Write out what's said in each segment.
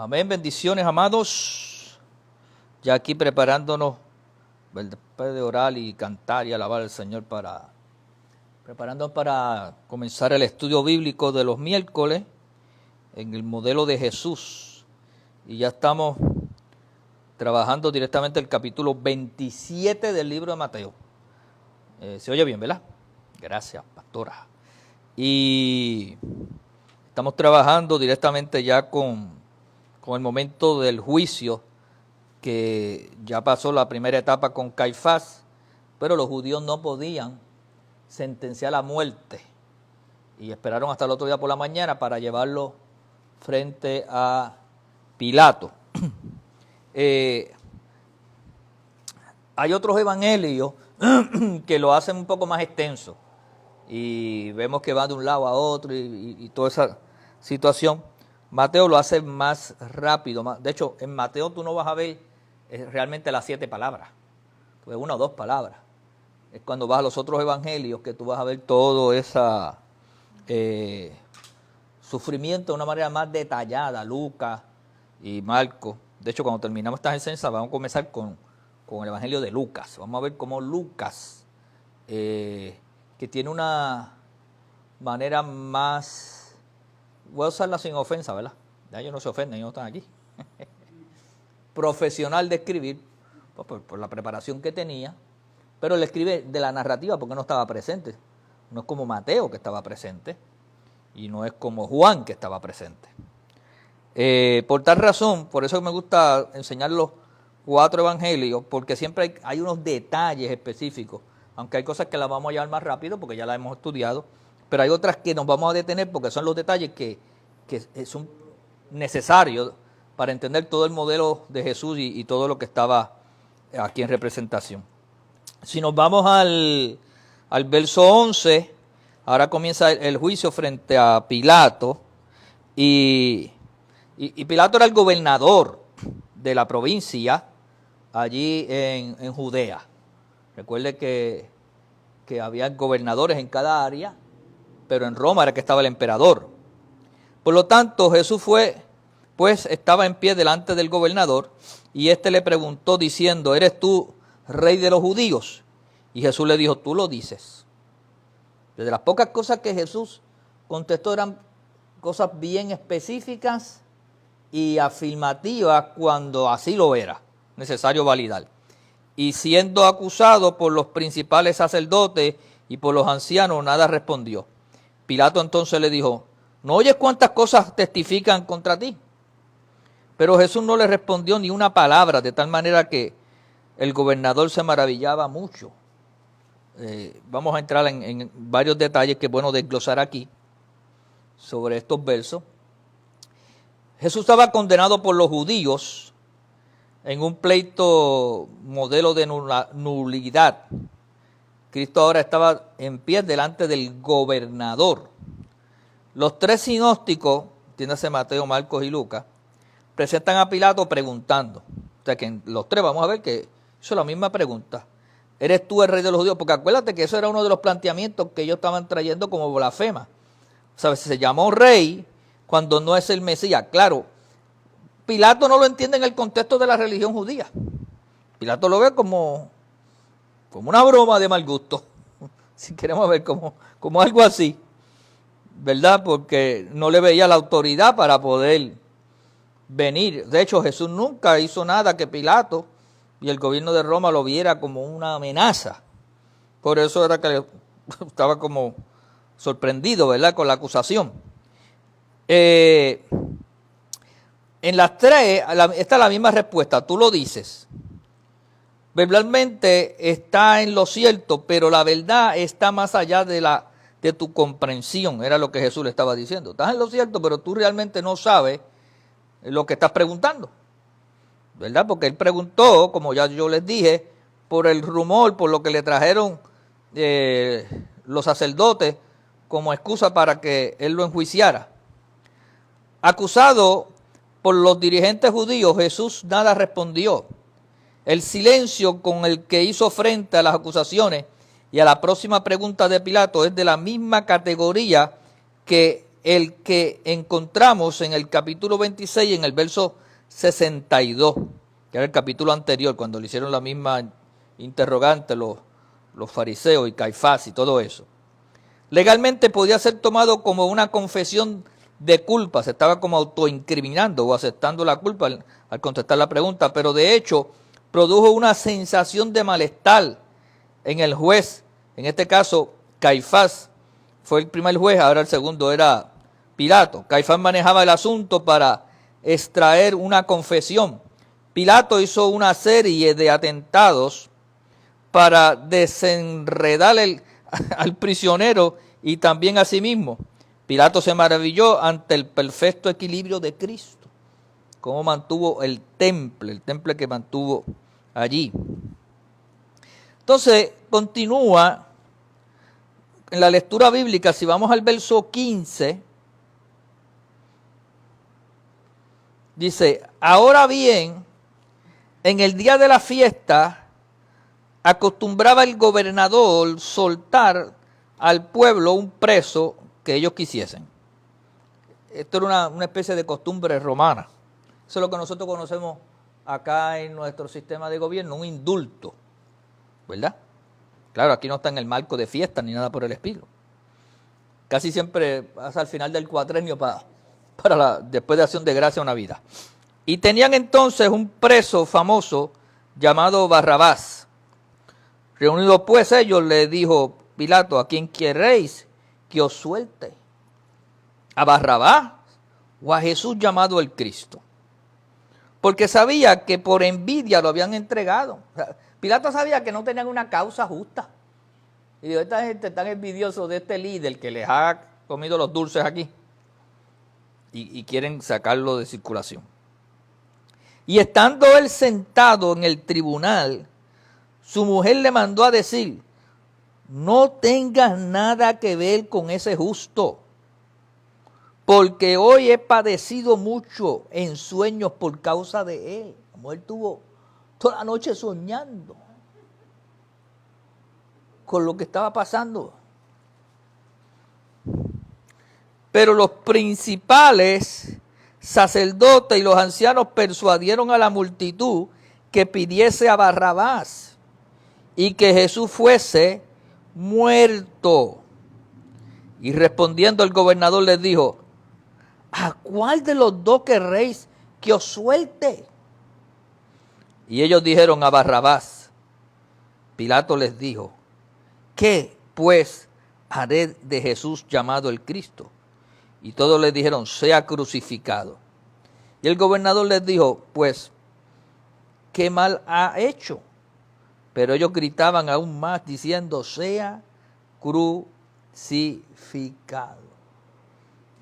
Amén, bendiciones, amados. Ya aquí preparándonos, después de orar y cantar y alabar al Señor, preparándonos para comenzar el estudio bíblico de los miércoles en el modelo de Jesús. Y ya estamos trabajando directamente el capítulo 27 del libro de Mateo. Se oye bien, ¿verdad? Gracias, pastora. Y estamos trabajando directamente ya con el momento del juicio, que ya pasó la primera etapa con Caifás, pero los judíos no podían sentenciar a muerte y esperaron hasta el otro día por la mañana para llevarlo frente a Pilato. Hay otros evangelios que lo hacen un poco más extenso y vemos que va de un lado a otro y toda esa situación. Mateo lo hace más rápido. De hecho, en Mateo tú no vas a ver realmente las 7 palabras, pues 1 o 2 palabras. Es cuando vas a los otros evangelios que tú vas a ver todo ese sufrimiento de una manera más detallada, Lucas y Marcos. De hecho, cuando terminamos estas enseñanzas vamos a comenzar con el evangelio de Lucas. Vamos a ver cómo Lucas, que tiene una manera más... Voy a usarla sin ofensa, ¿verdad? Ya ellos no se ofenden, ellos no están aquí. Profesional de escribir, pues por la preparación que tenía, pero él escribe de la narrativa porque no estaba presente. No es como Mateo, que estaba presente, y no es como Juan, que estaba presente. Por tal razón, por eso me gusta enseñar los 4 evangelios, porque siempre hay unos detalles específicos, aunque hay cosas que las vamos a llevar más rápido porque ya las hemos estudiado, pero hay otras que nos vamos a detener porque son los detalles que son necesarios para entender todo el modelo de Jesús y todo lo que estaba aquí en representación. Si nos vamos al verso 11, ahora comienza el juicio frente a Pilato, y Pilato era el gobernador de la provincia allí en Judea. Recuerde que había gobernadores en cada área, pero en Roma era que estaba el emperador. Por lo tanto, Jesús estaba en pie delante del gobernador, y éste le preguntó diciendo: ¿eres tú rey de los judíos? Y Jesús le dijo: tú lo dices. Desde las pocas cosas que Jesús contestó eran cosas bien específicas y afirmativas cuando así lo era necesario validar. Y siendo acusado por los principales sacerdotes y por los ancianos, nada respondió. Pilato entonces le dijo: ¿no oyes cuántas cosas testifican contra ti? Pero Jesús no le respondió ni una palabra, de tal manera que el gobernador se maravillaba mucho. Vamos a entrar en varios detalles que es bueno desglosar aquí sobre estos versos. Jesús estaba condenado por los judíos en un pleito modelo de nulidad. Cristo ahora estaba en pie delante del gobernador. Los 3 sinópticos, entiéndase Mateo, Marcos y Lucas, presentan a Pilato preguntando. O sea que en los 3 vamos a ver que hizo la misma pregunta: ¿eres tú el rey de los judíos? Porque acuérdate que eso era uno de los planteamientos que ellos estaban trayendo como blasfema. O sea, se llamó rey cuando no es el Mesías. Claro, Pilato no lo entiende en el contexto de la religión judía. Pilato lo ve como una broma de mal gusto, si queremos ver como algo así, ¿verdad? Porque no le veía la autoridad para poder venir. De hecho, Jesús nunca hizo nada que Pilato y el gobierno de Roma lo viera como una amenaza. Por eso era que estaba como sorprendido, ¿verdad?, con la acusación. En las 3, esta es la misma respuesta: tú lo dices. Verbalmente está en lo cierto, pero la verdad está más allá de tu comprensión. Era lo que Jesús le estaba diciendo. Estás en lo cierto, pero tú realmente no sabes lo que estás preguntando, ¿verdad? Porque él preguntó, como ya yo les dije, por el rumor, por lo que le trajeron los sacerdotes como excusa para que él lo enjuiciara. Acusado por los dirigentes judíos, Jesús nada respondió. El silencio con el que hizo frente a las acusaciones y a la próxima pregunta de Pilato es de la misma categoría que el que encontramos en el capítulo 26, en el verso 62, que era el capítulo anterior, cuando le hicieron la misma interrogante los fariseos y Caifás y todo eso. Legalmente podía ser tomado como una confesión de culpa, se estaba como autoincriminando o aceptando la culpa al contestar la pregunta, pero de hecho produjo una sensación de malestar en el juez, en este caso Caifás fue el primer juez, ahora el segundo era Pilato. Caifás manejaba el asunto para extraer una confesión. Pilato hizo una serie de atentados para desenredar al prisionero y también a sí mismo. Pilato se maravilló ante el perfecto equilibrio de Cristo, cómo mantuvo el temple que mantuvo allí. Entonces, continúa en la lectura bíblica, si vamos al verso 15, dice, ahora bien, en el día de la fiesta, acostumbraba el gobernador soltar al pueblo un preso que ellos quisiesen. Esto era una especie de costumbre romana. Eso es lo que nosotros conocemos acá en nuestro sistema de gobierno, un indulto, ¿verdad? Claro, aquí no está en el marco de fiesta ni nada por el estilo. Casi siempre pasa al final del cuatrenio después de Acción de Gracia o Navidad. Y tenían entonces un preso famoso llamado Barrabás. Reunidos pues ellos, le dijo Pilato, ¿a quién queréis que os suelte? ¿A Barrabás o a Jesús llamado el Cristo? Porque sabía que por envidia lo habían entregado. O sea, Pilato sabía que no tenían una causa justa. Y dijo, esta gente tan envidiosa de este líder que les ha comido los dulces aquí y quieren sacarlo de circulación. Y estando él sentado en el tribunal, su mujer le mandó a decir, no tengas nada que ver con ese justo, porque hoy he padecido mucho en sueños por causa de él. La mujer estuvo toda la noche soñando con lo que estaba pasando. Pero los principales sacerdotes y los ancianos persuadieron a la multitud que pidiese a Barrabás y que Jesús fuese muerto. Y respondiendo el gobernador les dijo, ¿a cuál de los dos querréis que os suelte? Y ellos dijeron a Barrabás. Pilato les dijo, ¿qué pues haré de Jesús llamado el Cristo? Y todos les dijeron, sea crucificado. Y el gobernador les dijo, pues, ¿qué mal ha hecho? Pero ellos gritaban aún más diciendo, sea crucificado.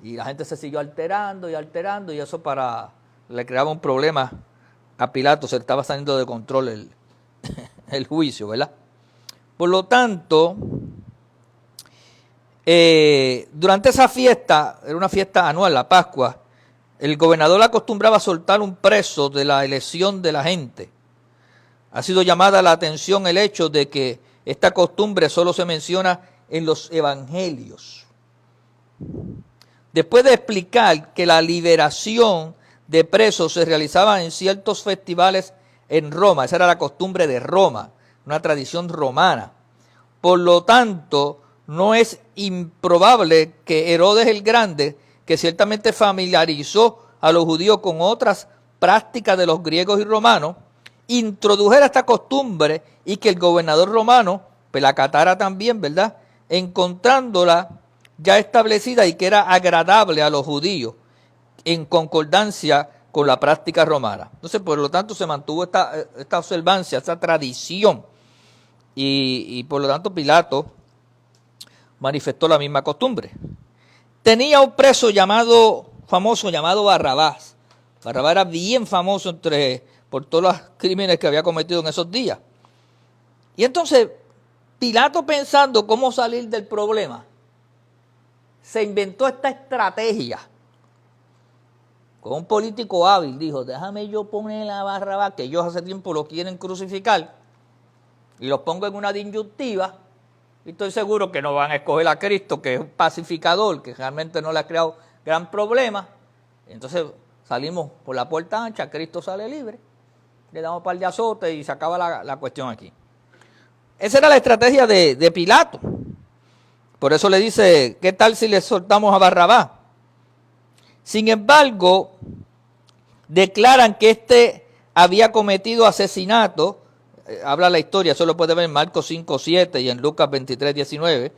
Y la gente se siguió alterando y eso le creaba un problema a Pilato, se estaba saliendo de control el juicio, ¿verdad? Por lo tanto, durante esa fiesta, era una fiesta anual, la Pascua, el gobernador acostumbraba a soltar un preso de la elección de la gente. Ha sido llamada la atención el hecho de que esta costumbre solo se menciona en los evangelios. Después de explicar que la liberación de presos se realizaba en ciertos festivales en Roma, esa era la costumbre de Roma, una tradición romana. Por lo tanto, no es improbable que Herodes el Grande, que ciertamente familiarizó a los judíos con otras prácticas de los griegos y romanos, introdujera esta costumbre y que el gobernador romano pues la acatara también, ¿verdad? Encontrándola ya establecida y que era agradable a los judíos en concordancia con la práctica romana. Entonces, por lo tanto, se mantuvo esta observancia, esta tradición y por lo tanto Pilato manifestó la misma costumbre. Tenía un preso famoso llamado Barrabás. Barrabás era bien famoso por todos los crímenes que había cometido en esos días. Y entonces, Pilato, pensando cómo salir del problema, se inventó esta estrategia. Con un político hábil dijo, déjame yo poner a Barrabás, que ellos hace tiempo lo quieren crucificar, y los pongo en una disyuntiva, Y estoy seguro que no van a escoger a Cristo, que es un pacificador, que realmente no le ha creado gran problema. Entonces salimos por la puerta ancha, Cristo sale libre, le damos un par de azotes y se acaba la cuestión aquí. Esa era la estrategia de Pilato. Por eso le dice, ¿qué tal si le soltamos a Barrabás? Sin embargo, declaran que este había cometido asesinato. Habla la historia, eso lo puede ver en Marcos 5:7 y en Lucas 23:19,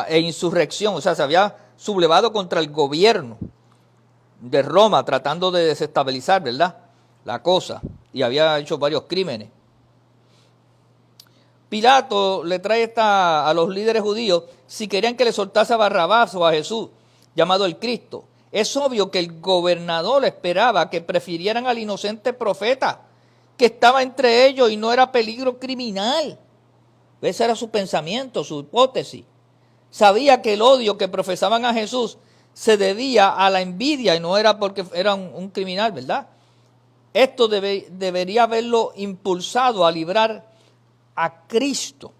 e insurrección, o sea, se había sublevado contra el gobierno de Roma, tratando de desestabilizar, ¿verdad?, la cosa, y había hecho varios crímenes. Pilato le trae a los líderes judíos si querían que le soltase a Barrabás o a Jesús, llamado el Cristo. Es obvio que el gobernador esperaba que prefirieran al inocente profeta que estaba entre ellos y no era peligro criminal. Ese era su pensamiento, su hipótesis. Sabía que el odio que profesaban a Jesús se debía a la envidia y no era porque era un criminal, ¿verdad? Esto debería haberlo impulsado a librar a Cristo.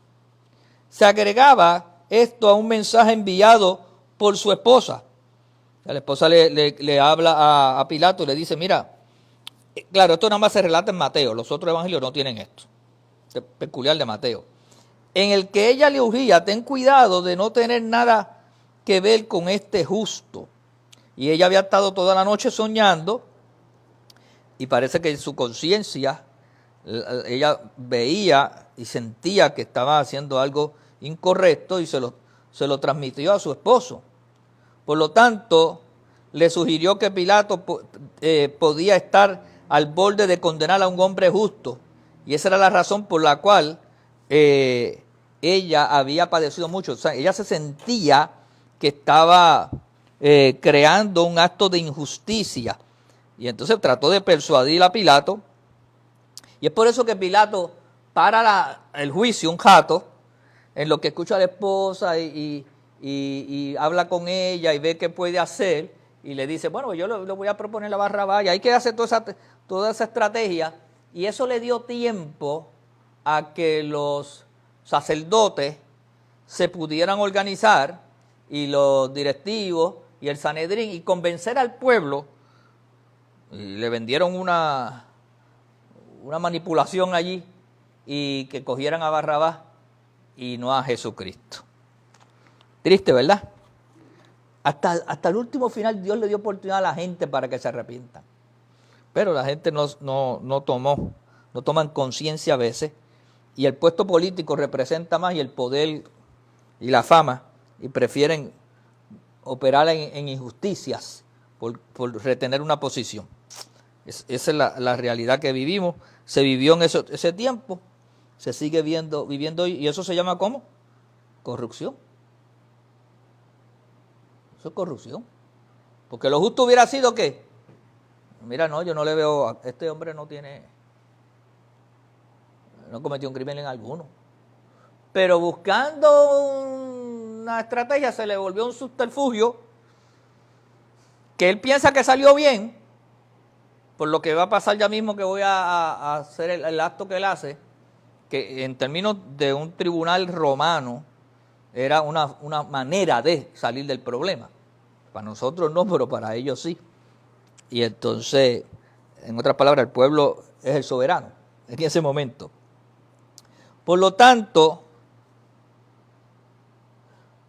Se agregaba esto a un mensaje enviado por su esposa. La esposa le habla a Pilato y le dice, mira, claro, esto nada más se relata en Mateo, los otros evangelios no tienen esto, es peculiar de Mateo, en el que ella le urgía, ten cuidado de no tener nada que ver con este justo. Y ella había estado toda la noche soñando y parece que en su conciencia ella veía y sentía que estaba haciendo algo incorrecto y se lo transmitió a su esposo. Por lo tanto, le sugirió que Pilato podía estar al borde de condenar a un hombre justo. Y esa era la razón por la cual ella había padecido mucho. O sea, ella se sentía que estaba creando un acto de injusticia. Y entonces trató de persuadir a Pilato. Y es por eso que Pilato para el juicio un rato, en lo que escucha a la esposa y habla con ella y ve qué puede hacer. Y le dice, bueno, yo le voy a proponer la Barrabás. Y hay que hacer toda esa estrategia. Y eso le dio tiempo a que los sacerdotes se pudieran organizar y los directivos y el Sanedrín y convencer al pueblo. Y le vendieron una manipulación allí y que cogieran a Barrabás y no a Jesucristo. Triste, ¿verdad? Hasta el último final Dios le dio oportunidad a la gente para que se arrepientan. Pero la gente no toman conciencia a veces. Y el puesto político representa más y el poder y la fama. Y prefieren operar en injusticias por retener una posición. Esa es la realidad que vivimos. Se vivió en ese tiempo. Se sigue viviendo hoy. ¿Y eso se llama cómo? Corrupción. Eso es corrupción. Porque lo justo hubiera sido que, mira, no, yo no le veo, este hombre no cometió un crimen en alguno. Pero buscando una estrategia se le volvió un subterfugio que él piensa que salió bien, por lo que va a pasar ya mismo que voy a hacer el acto que él hace, que en términos de un tribunal romano era una manera de salir del problema. Para nosotros no, pero para ellos sí. Y entonces, en otras palabras, el pueblo es el soberano en ese momento. Por lo tanto,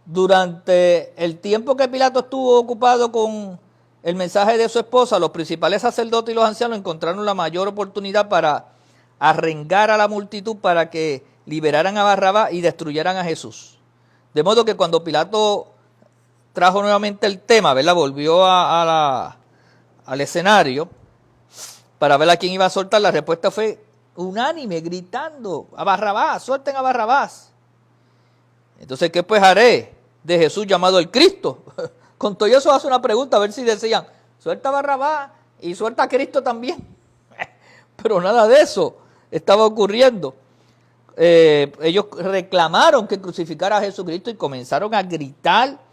durante el tiempo que Pilato estuvo ocupado con el mensaje de su esposa, los principales sacerdotes y los ancianos encontraron la mayor oportunidad para arrengar a la multitud para que liberaran a Barrabás y destruyeran a Jesús. De modo que cuando Pilato trajo nuevamente el tema, ¿verdad? Volvió al escenario para ver a quién iba a soltar, la respuesta fue unánime, gritando, a Barrabás, suelten a Barrabás. Entonces, ¿qué pues haré de Jesús llamado el Cristo? Con todo eso hace una pregunta, a ver si decían, suelta a Barrabás y suelta a Cristo también. Pero nada de eso estaba ocurriendo. Ellos reclamaron que crucificara a Jesucristo y comenzaron a gritar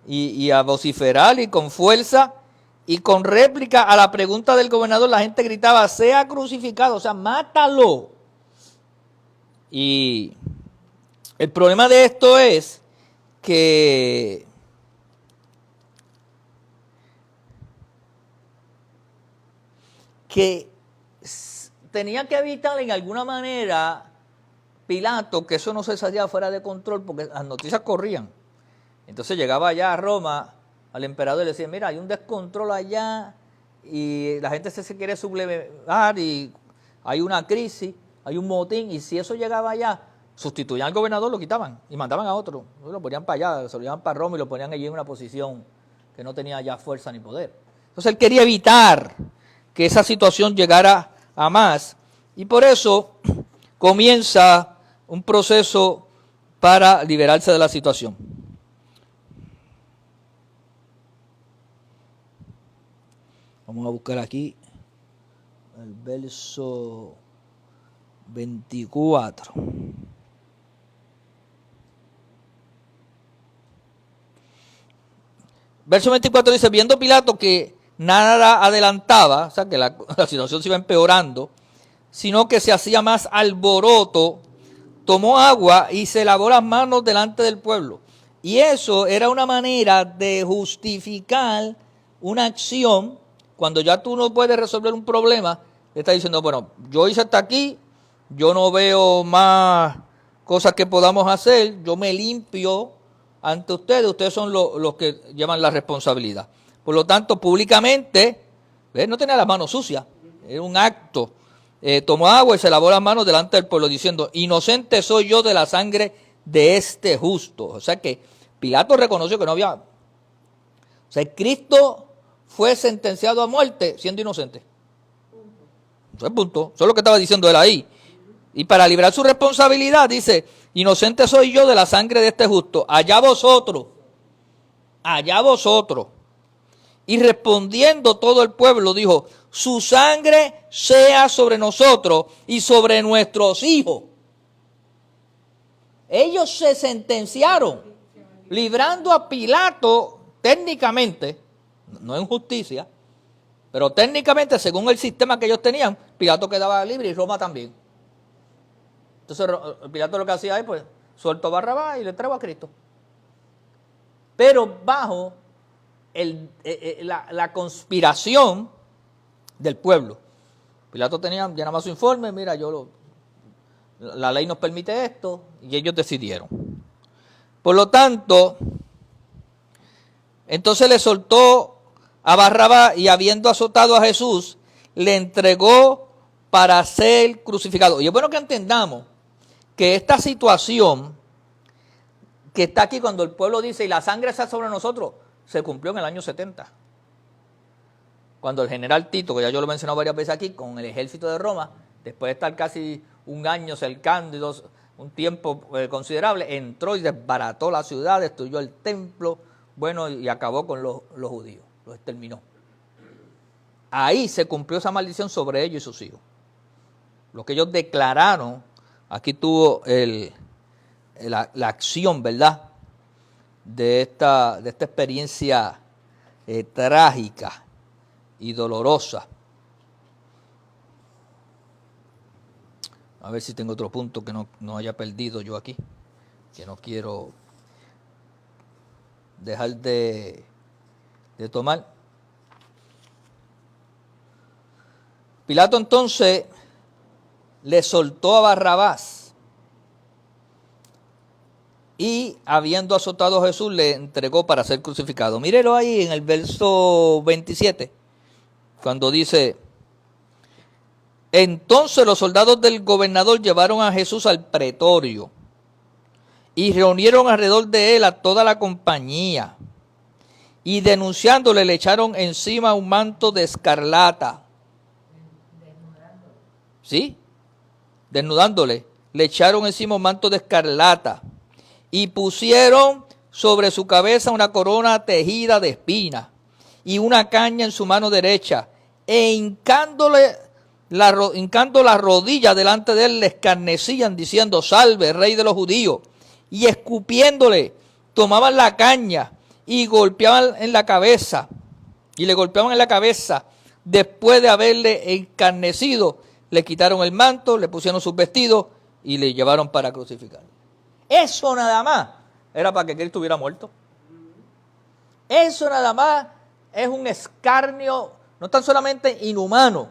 y a vociferar y con fuerza y con réplica a la pregunta del gobernador. La gente gritaba, sea crucificado, o sea, mátalo. Y El problema de esto es que tenía que evitar en alguna manera Pilato que eso no se saliera fuera de control, porque las noticias corrían. Entonces llegaba allá a Roma al emperador y le decía, mira, hay un descontrol allá y la gente se quiere sublevar y hay una crisis, hay un motín, y si eso llegaba allá, sustituían al gobernador, lo quitaban y mandaban a otro, lo ponían para allá, se lo llevaban para Roma y lo ponían allí en una posición que no tenía ya fuerza ni poder. Entonces él quería evitar que esa situación llegara a más, y por eso comienza un proceso para liberarse de la situación. Vamos a buscar aquí el verso 24. Verso 24 dice, viendo Pilato que nada adelantaba, o sea que la situación se iba empeorando, sino que se hacía más alboroto, tomó agua y se lavó las manos delante del pueblo. Y eso era una manera de justificar una acción. Cuando ya tú no puedes resolver un problema, le estás diciendo, bueno, yo hice hasta aquí, yo no veo más cosas que podamos hacer, yo me limpio ante ustedes son los que llevan la responsabilidad. Por lo tanto, públicamente, no tenía las manos sucias, era un acto. Tomó agua y se lavó las manos delante del pueblo, diciendo, inocente soy yo de la sangre de este justo. O sea que Pilato reconoció que no había... O sea, Cristo fue sentenciado a muerte siendo inocente. Eso es punto. Eso es lo que estaba diciendo él ahí. Y para librar su responsabilidad, dice, inocente soy yo de la sangre de este justo. Allá vosotros. Allá vosotros. Y respondiendo todo el pueblo, dijo, su sangre sea sobre nosotros y sobre nuestros hijos. Ellos se sentenciaron, librando a Pilato técnicamente, no en justicia, pero técnicamente, según el sistema que ellos tenían, Pilato quedaba libre y Roma también. Entonces Pilato lo que hacía es, pues, suelto a Barrabás y le entrego a Cristo. Pero bajo la conspiración del pueblo. Pilato tenía ya nada más su informe, mira, la ley nos permite esto, y ellos decidieron. Por lo tanto, entonces le soltó a Barrabás y habiendo azotado a Jesús, le entregó para ser crucificado. Y es bueno que entendamos que esta situación que está aquí cuando el pueblo dice, y la sangre está sobre nosotros, se cumplió en el año 70. Cuando el general Tito, que ya yo lo he mencionado varias veces aquí, con el ejército de Roma, después de estar casi un año cercando, un tiempo considerable, entró y desbarató la ciudad, destruyó el templo, bueno, y acabó con los judíos, los exterminó. Ahí se cumplió esa maldición sobre ellos y sus hijos. Lo que ellos declararon, aquí tuvo la acción, ¿verdad?, de esta experiencia trágica y dolorosa. A ver si tengo otro punto que no haya perdido yo aquí, que no quiero dejar de tomar. Pilato entonces le soltó a Barrabás y habiendo azotado a Jesús le entregó para ser crucificado. Mírelo ahí en el verso 27, cuando dice, entonces los soldados del gobernador llevaron a Jesús al pretorio y reunieron alrededor de él a toda la compañía y denunciándole le echaron encima un manto de escarlata. ¿Sí? Desnudándole, le echaron encima un manto de escarlata y pusieron sobre su cabeza una corona tejida de espinas y una caña en su mano derecha, e hincando la rodilla delante de él, le escarnecían diciendo, salve, rey de los judíos, y escupiéndole, tomaban la caña y golpeaban en la cabeza, y le golpeaban en la cabeza. Después de haberle escarnecido, le quitaron el manto, le pusieron sus vestidos y le llevaron para crucificar. Eso nada más era para que Cristo hubiera muerto. Eso nada más es un escarnio, no tan solamente inhumano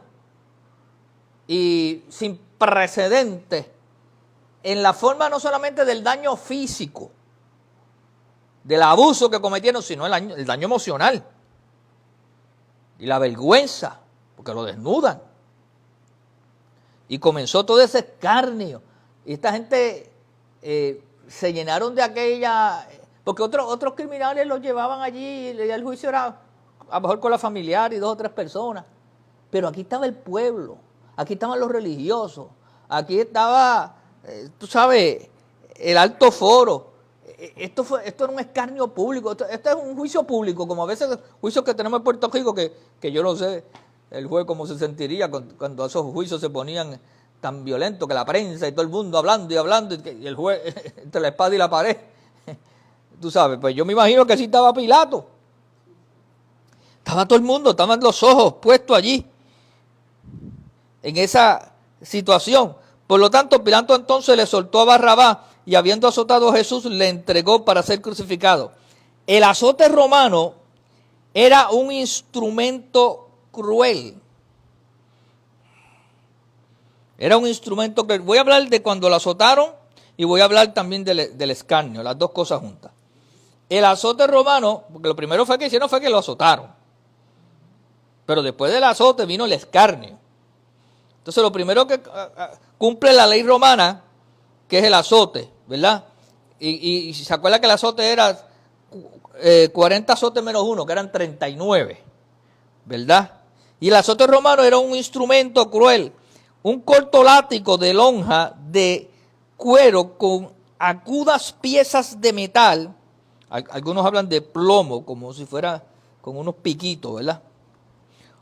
y sin precedentes en la forma no solamente del daño físico, del abuso que cometieron, sino el daño emocional y la vergüenza, porque lo desnudan. Y comenzó todo ese escarnio. Y esta gente se llenaron de aquella... Porque otros criminales los llevaban allí y el juicio era a lo mejor con la familiar y 2 o 3 personas. Pero aquí estaba el pueblo, aquí estaban los religiosos, aquí estaba, tú sabes, el alto foro. Esto era un escarnio público, esto es un juicio público, como a veces juicios que tenemos en Puerto Rico, que yo no sé el juez cómo se sentiría cuando esos juicios se ponían tan violentos, que la prensa y todo el mundo hablando, y el juez entre la espada y la pared. Tú sabes, pues yo me imagino que así estaba Pilato. Estaba todo el mundo, estaban los ojos puestos allí, en esa situación. Por lo tanto, Pilato entonces le soltó a Barrabás y habiendo azotado a Jesús, le entregó para ser crucificado. El azote romano era un instrumento cruel. Era un instrumento cruel. Voy a hablar de cuando lo azotaron y voy a hablar también del escarnio, las dos cosas juntas. El azote romano, porque lo primero que hicieron fue que lo azotaron. Pero después del azote vino el escarnio. Entonces lo primero que cumple la ley romana, que es el azote, ¿verdad? Y se acuerda que el azote era 40 azotes menos 1, que eran 39, ¿verdad? Y el azote romano era un instrumento cruel, un corto látigo de lonja de cuero con agudas piezas de metal, algunos hablan de plomo, como si fuera con unos piquitos, ¿verdad?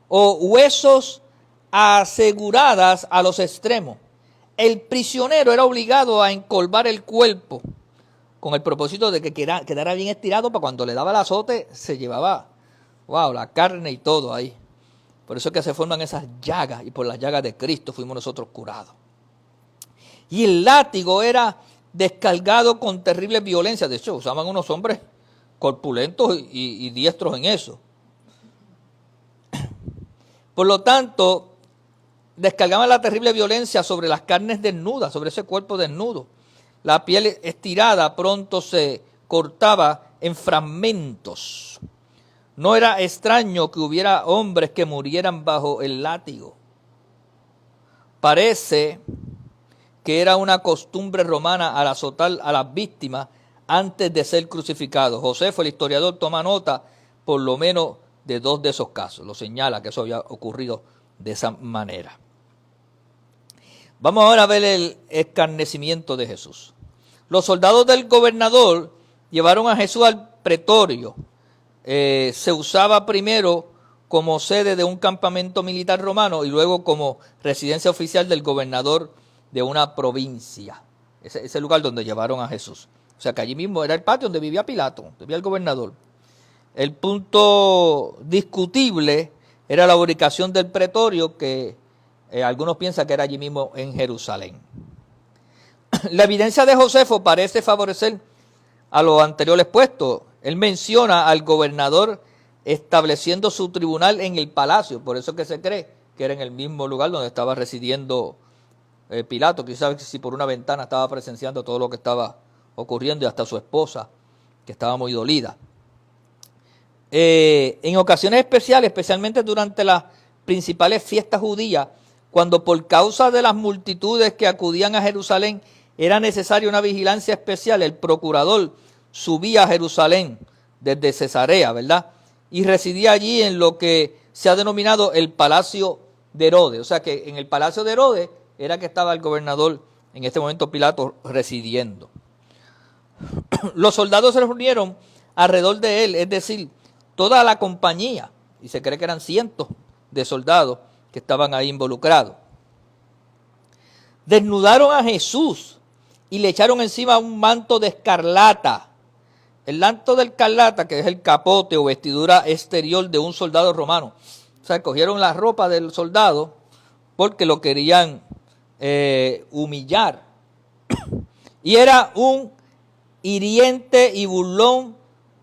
O huesos aseguradas a los extremos. El prisionero era obligado a encorvar el cuerpo con el propósito de que quedara bien estirado para cuando le daba el azote se llevaba, la carne y todo ahí. Por eso es que se forman esas llagas y por las llagas de Cristo fuimos nosotros curados. Y el látigo era descargado con terrible violencia. De hecho, usaban unos hombres corpulentos y diestros en eso. Por lo tanto, descargaban la terrible violencia sobre las carnes desnudas, sobre ese cuerpo desnudo. La piel estirada pronto se cortaba en fragmentos. No era extraño que hubiera hombres que murieran bajo el látigo. Parece que era una costumbre romana al azotar a las víctimas antes de ser crucificados. Josefo, el historiador, toma nota por lo menos de 2 de esos casos. Lo señala que eso había ocurrido de esa manera. Vamos ahora a ver el escarnecimiento de Jesús. Los soldados del gobernador llevaron a Jesús al pretorio. Se usaba primero como sede de un campamento militar romano y luego como residencia oficial del gobernador de una provincia. Ese lugar donde llevaron a Jesús. O sea que allí mismo era el patio donde vivía Pilato, donde vivía el gobernador. El punto discutible era la ubicación del pretorio, que algunos piensan que era allí mismo en Jerusalén. La evidencia de Josefo parece favorecer a lo anterior expuesto. Él menciona al gobernador estableciendo su tribunal en el palacio, por eso que se cree que era en el mismo lugar donde estaba residiendo Pilato, quizás si por una ventana estaba presenciando todo lo que estaba ocurriendo y hasta su esposa, que estaba muy dolida. En ocasiones especiales, especialmente durante las principales fiestas judías, cuando por causa de las multitudes que acudían a Jerusalén era necesaria una vigilancia especial, el procurador subía a Jerusalén desde Cesarea, ¿verdad? Y residía allí en lo que se ha denominado el Palacio de Herodes. O sea que en el Palacio de Herodes era que estaba el gobernador, en este momento Pilato, residiendo. Los soldados se reunieron alrededor de él, es decir, toda la compañía, y se cree que eran cientos de soldados que estaban ahí involucrados. Desnudaron a Jesús y le echaron encima un manto de escarlata. El manto de escarlata, que es el capote o vestidura exterior de un soldado romano. O sea, cogieron la ropa del soldado porque lo querían humillar. Y era un hiriente y burlón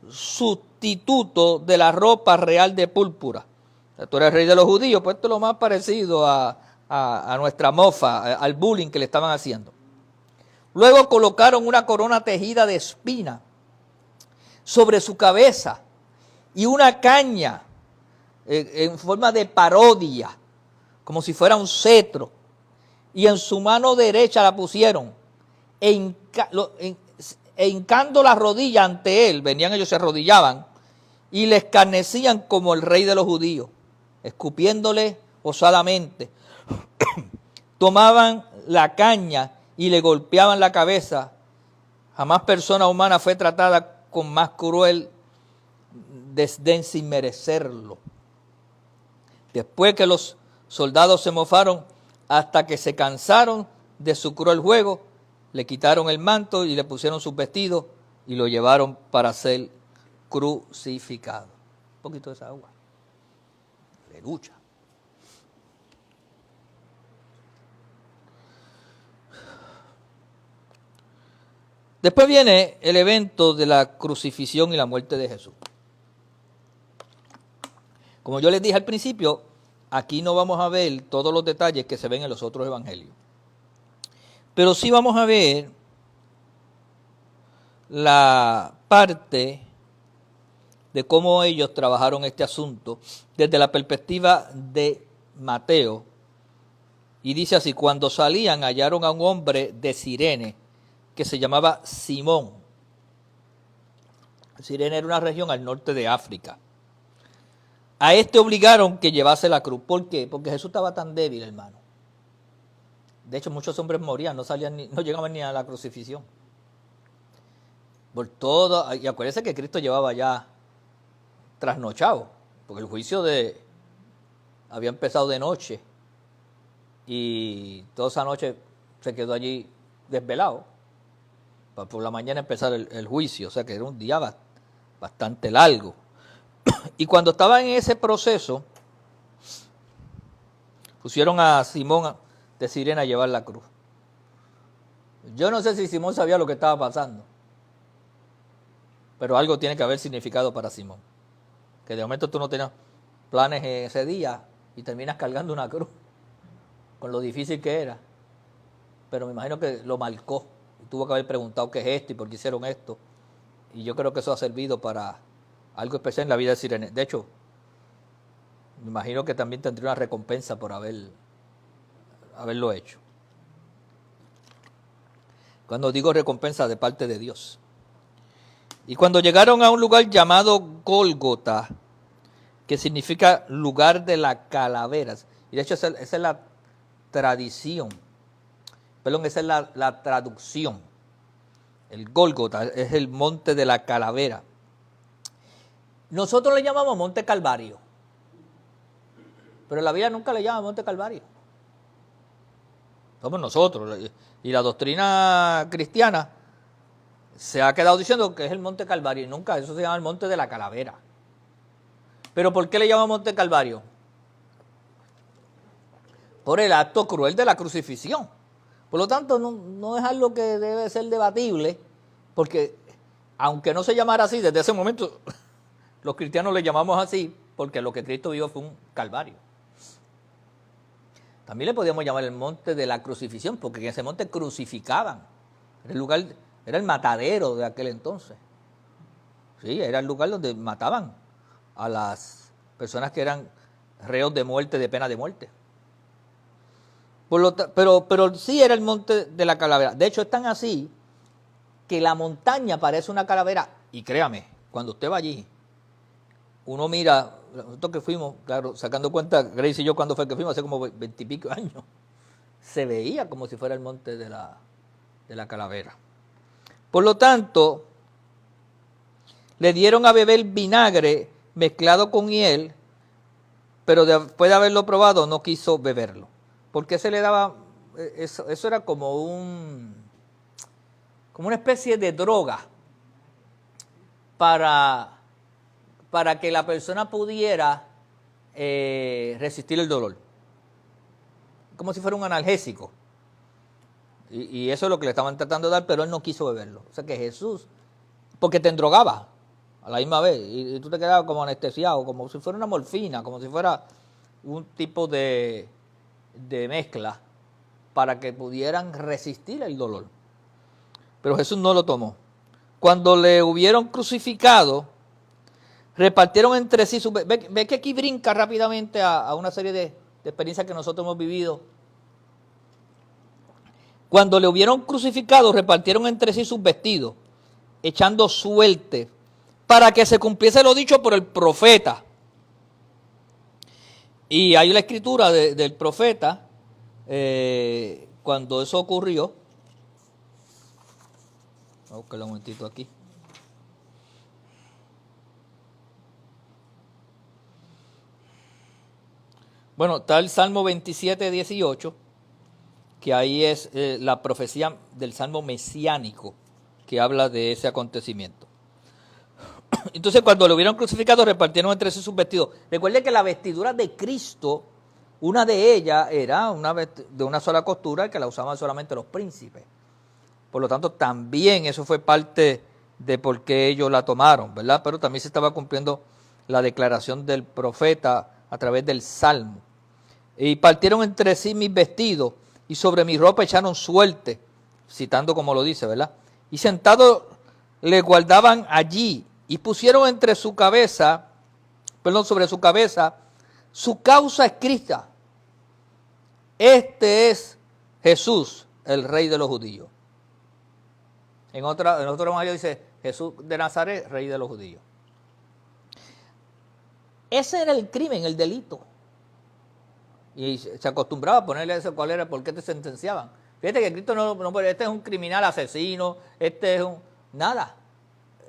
sustituto de la ropa real de púrpura. O sea, tú eres el rey de los judíos, pues esto es lo más parecido a nuestra mofa, al bullying que le estaban haciendo. Luego colocaron una corona tejida de espina sobre su cabeza y una caña en forma de parodia, como si fuera un cetro, y en su mano derecha la pusieron, hincando la rodilla ante él, venían ellos, se arrodillaban, y le escarnecían como el rey de los judíos, escupiéndole osadamente. Tomaban la caña y le golpeaban la cabeza. Jamás persona humana fue tratada con más cruel desdén sin merecerlo. Después que los soldados se mofaron hasta que se cansaron de su cruel juego, le quitaron el manto y le pusieron sus vestidos y lo llevaron para ser crucificado. Un poquito de esa agua. Aleluya. Después viene el evento de la crucifixión y la muerte de Jesús. Como yo les dije al principio, aquí no vamos a ver todos los detalles que se ven en los otros evangelios. Pero sí vamos a ver la parte de cómo ellos trabajaron este asunto desde la perspectiva de Mateo. Y dice así: cuando salían hallaron a un hombre de Cirene que se llamaba Simón. Cirene era una región al norte de África. A este obligaron que llevase la cruz. ¿Por qué? Porque Jesús estaba tan débil, hermano. De hecho, muchos hombres morían, no llegaban ni a la crucifixión. Por todo, y acuérdense que Cristo llevaba ya trasnochado, porque el juicio había empezado de noche y toda esa noche se quedó allí desvelado para por la mañana empezar el juicio, o sea que era un día bastante largo. Y cuando estaba en ese proceso, pusieron a Simón de Cirene a llevar la cruz. Yo no sé si Simón sabía lo que estaba pasando, pero algo tiene que haber significado para Simón. Que de momento tú no tenías planes ese día y terminas cargando una cruz, con lo difícil que era. Pero me imagino que lo marcó. Tuvo que haber preguntado qué es esto y por qué hicieron esto. Y yo creo que eso ha servido para algo especial en la vida de Cirene. De hecho, me imagino que también tendría una recompensa por haberlo hecho. Cuando digo recompensa, de parte de Dios. Y cuando llegaron a un lugar llamado Gólgota, que significa lugar de las calaveras, y de hecho esa es la tradición, esa es la traducción. El Gólgota es el monte de la calavera. Nosotros le llamamos Monte Calvario, pero la Biblia nunca le llama Monte Calvario. Somos nosotros. Y la doctrina cristiana se ha quedado diciendo que es el Monte Calvario y nunca, eso se llama el Monte de la Calavera. ¿Pero por qué le llaman Monte Calvario? Por el acto cruel de la crucifixión. Por lo tanto, no es algo que debe ser debatible, porque aunque no se llamara así, desde ese momento los cristianos le llamamos así, porque lo que Cristo vio fue un calvario. También le podíamos llamar el monte de la crucifixión, porque en ese monte crucificaban. Era el matadero de aquel entonces. Sí, era el lugar donde mataban a las personas que eran reos de muerte, de pena de muerte. Pero sí era el monte de la calavera. De hecho, es tan así que la montaña parece una calavera. Y créame, cuando usted va allí, uno mira, nosotros que fuimos, claro, sacando cuenta, Grace y yo cuando fue que fuimos, hace como 20 y pico años, se veía como si fuera el monte de la calavera. Por lo tanto, le dieron a beber vinagre mezclado con hiel, pero después de haberlo probado no quiso beberlo. ¿Por qué se le daba? Eso era como una especie de droga para que la persona pudiera resistir el dolor. Como si fuera un analgésico. Y eso es lo que le estaban tratando de dar, pero él no quiso beberlo. O sea que Jesús, porque te endrogaba a la misma vez, y tú te quedabas como anestesiado, como si fuera una morfina, como si fuera un tipo de mezcla para que pudieran resistir el dolor. Pero Jesús no lo tomó. Cuando le hubieron crucificado, repartieron entre sí, ve que aquí brinca rápidamente a una serie de experiencias que nosotros hemos vivido. Cuando le hubieron crucificado, repartieron entre sí sus vestidos, echando suerte, para que se cumpliese lo dicho por el profeta. Y hay la escritura del profeta, cuando eso ocurrió. Vamos a buscarlo un momentito aquí. Bueno, está el Salmo 27, 18, que ahí es la profecía del Salmo mesiánico, que habla de ese acontecimiento. Entonces, cuando lo hubieron crucificado, repartieron entre sí sus vestidos. Recuerde que la vestidura de Cristo, una de ellas era de una sola costura, que la usaban solamente los príncipes. Por lo tanto, también eso fue parte de por qué ellos la tomaron, ¿verdad? Pero también se estaba cumpliendo la declaración del profeta a través del Salmo. Y partieron entre sí mis vestidos, y sobre mi ropa echaron suerte, citando como lo dice, ¿verdad? Y sentados le guardaban allí, y pusieron sobre su cabeza, su causa escrita: este es Jesús, el Rey de los judíos. En otro evangelio dice: Jesús de Nazaret, Rey de los judíos. Ese era el crimen, el delito. Y se acostumbraba a ponerle eso, cuál era, por qué te sentenciaban. Fíjate que Cristo no, este es un criminal asesino, este es un... Nada.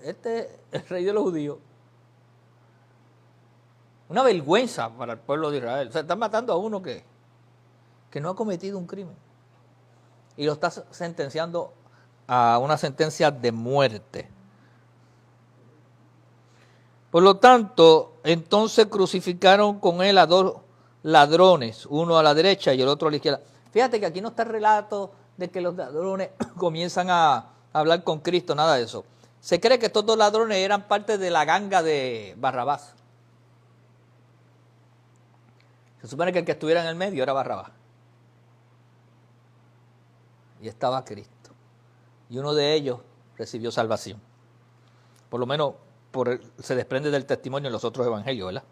Este es el Rey de los judíos. Una vergüenza para el pueblo de Israel. O sea, están matando a uno que no ha cometido un crimen. Y lo está sentenciando a una sentencia de muerte. Por lo tanto, entonces crucificaron con él a dos ladrones, uno a la derecha y el otro a la izquierda. Fíjate que aquí no está el relato de que los ladrones comienzan a hablar con Cristo, nada de eso. Se cree que estos dos ladrones eran parte de la ganga de Barrabás. Se supone que el que estuviera en el medio era Barrabás. Y estaba Cristo. Y uno de ellos recibió salvación. Por lo menos se desprende del testimonio en los otros evangelios, ¿verdad?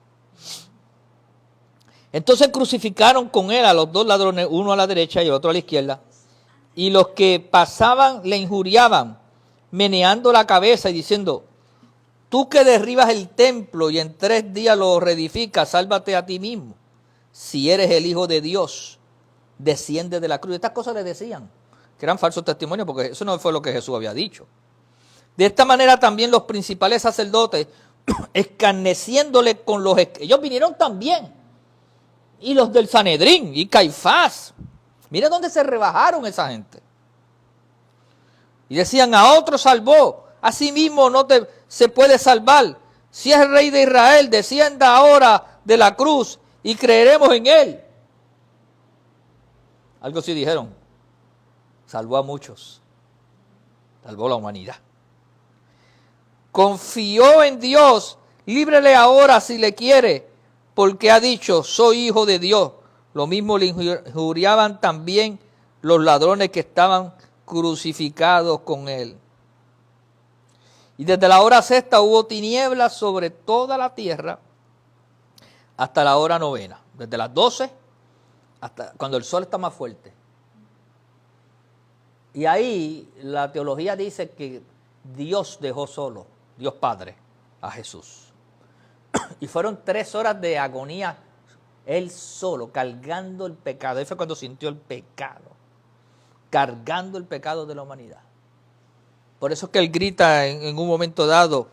Entonces crucificaron con él a los dos ladrones, uno a la derecha y el otro a la izquierda. Y los que pasaban le injuriaban, meneando la cabeza y diciendo: tú que derribas el templo y en 3 días lo reedificas, sálvate a ti mismo. Si eres el Hijo de Dios, desciende de la cruz. Estas cosas le decían, que eran falsos testimonios, porque eso no fue lo que Jesús había dicho. De esta manera también los principales sacerdotes, escarneciéndole con los... Ellos vinieron también. Y los del Sanedrín y Caifás. Mira dónde se rebajaron esa gente. Y decían: a otro salvó, a sí mismo se puede salvar. Si es el Rey de Israel, descienda ahora de la cruz y creeremos en él. Algo sí dijeron: salvó a muchos, salvó a la humanidad. Confió en Dios, líbrele ahora si le quiere, porque ha dicho: soy hijo de Dios. Lo mismo le injuriaban también los ladrones que estaban crucificados con él. Y desde la hora 6 hubo tinieblas sobre toda la tierra hasta la hora 9, desde las 12 hasta cuando el sol está más fuerte. Y ahí la teología dice que Dios dejó solo, Dios Padre, a Jesús. Y fueron 3 horas de agonía, él solo, cargando el pecado. Ahí fue cuando sintió el pecado, cargando el pecado de la humanidad. Por eso es que él grita en un momento dado,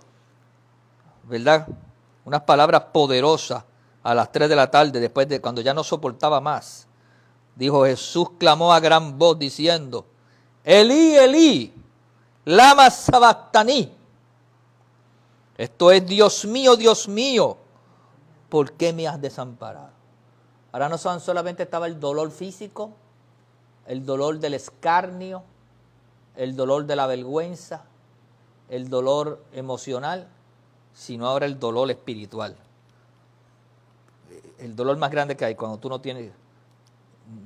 ¿verdad?, unas palabras poderosas a las 3 de la tarde, después de cuando ya no soportaba más. Dijo: Jesús clamó a gran voz diciendo: Elí, Elí, lama sabactaní. Esto es: Dios mío, ¿por qué me has desamparado? Ahora no solamente estaba el dolor físico, el dolor del escarnio, el dolor de la vergüenza, el dolor emocional, sino ahora el dolor espiritual. El dolor más grande que hay cuando tú no tienes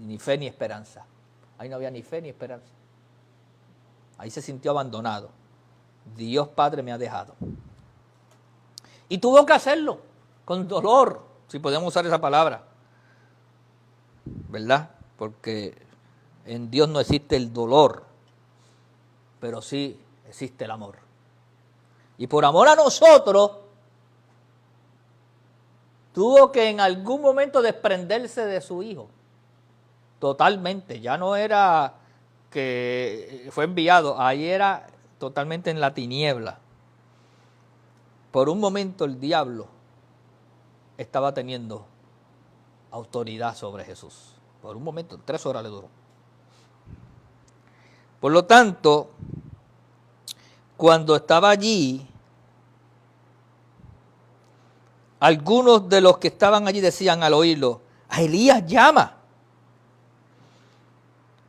ni fe ni esperanza. Ahí no había ni fe ni esperanza. Ahí se sintió abandonado. Dios Padre me ha dejado. Y tuvo que hacerlo con dolor, si podemos usar esa palabra, ¿verdad? Porque en Dios no existe el dolor, pero sí existe el amor. Y por amor a nosotros, tuvo que en algún momento desprenderse de su hijo. Totalmente. Ya no era que fue enviado, ahí era totalmente en la tiniebla. Por un momento el diablo estaba teniendo autoridad sobre Jesús. Por un momento, 3 horas le duró. Por lo tanto, cuando estaba allí, algunos de los que estaban allí decían al oírlo, a Elías llama.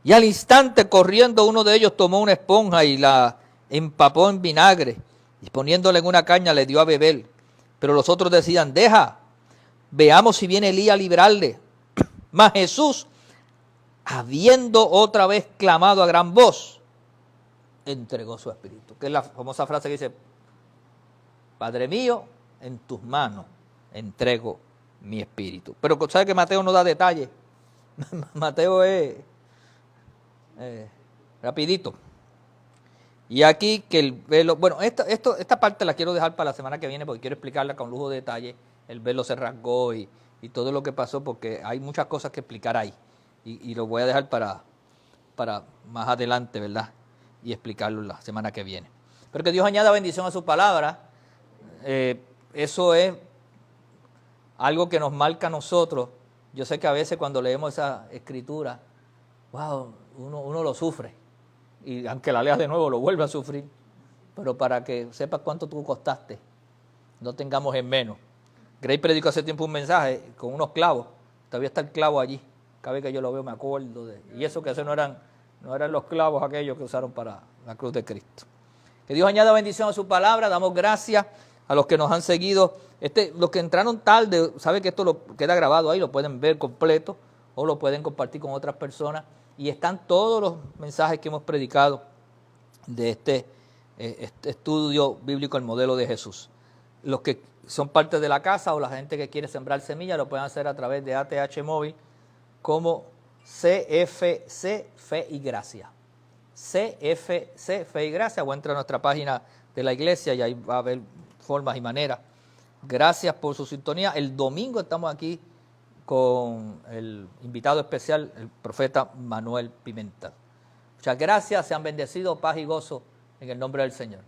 Y al instante, corriendo, uno de ellos tomó una esponja y la empapó en vinagre, y poniéndola en una caña le dio a beber. Pero los otros decían, deja, veamos si viene Elías a librarle. Mas Jesús, habiendo otra vez clamado a gran voz, entregó su espíritu. Que es la famosa frase que dice, Padre mío, en tus manos entrego mi espíritu. Pero ¿sabe que Mateo no da detalles? Mateo es rapidito. Y aquí que el velo, bueno, esta parte la quiero dejar para la semana que viene porque quiero explicarla con lujo de detalle. El velo se rasgó y todo lo que pasó porque hay muchas cosas que explicar ahí. Y lo voy a dejar para más adelante, ¿verdad? Y explicarlo la semana que viene. Pero que Dios añada bendición a su palabra. Eso es algo que nos marca a nosotros. Yo sé que a veces cuando leemos esa escritura, wow, uno lo sufre. Y aunque la leas de nuevo, lo vuelve a sufrir. Pero para que sepas cuánto tú costaste, no tengamos en menos. Gray predicó hace tiempo un mensaje con unos clavos. Todavía está el clavo allí. Cada vez que yo lo veo me acuerdo de... Y eso que no eran los clavos aquellos que usaron para la cruz de Cristo. Que Dios añada bendición a su palabra. Damos gracias a los que nos han seguido. Los que entraron tarde, saben que esto lo queda grabado ahí, lo pueden ver completo o lo pueden compartir con otras personas. Y están todos los mensajes que hemos predicado de este estudio bíblico, el modelo de Jesús. Los que son parte de la casa o la gente que quiere sembrar semillas lo pueden hacer a través de ATH Móvil como CFC Fe y Gracia. CFC Fe y Gracia, o entra a nuestra página de la iglesia y ahí va a haber formas y maneras. Gracias por su sintonía. El domingo estamos aquí con el invitado especial, el profeta Manuel Pimentel. Muchas gracias, sean bendecidos, paz y gozo en el nombre del Señor.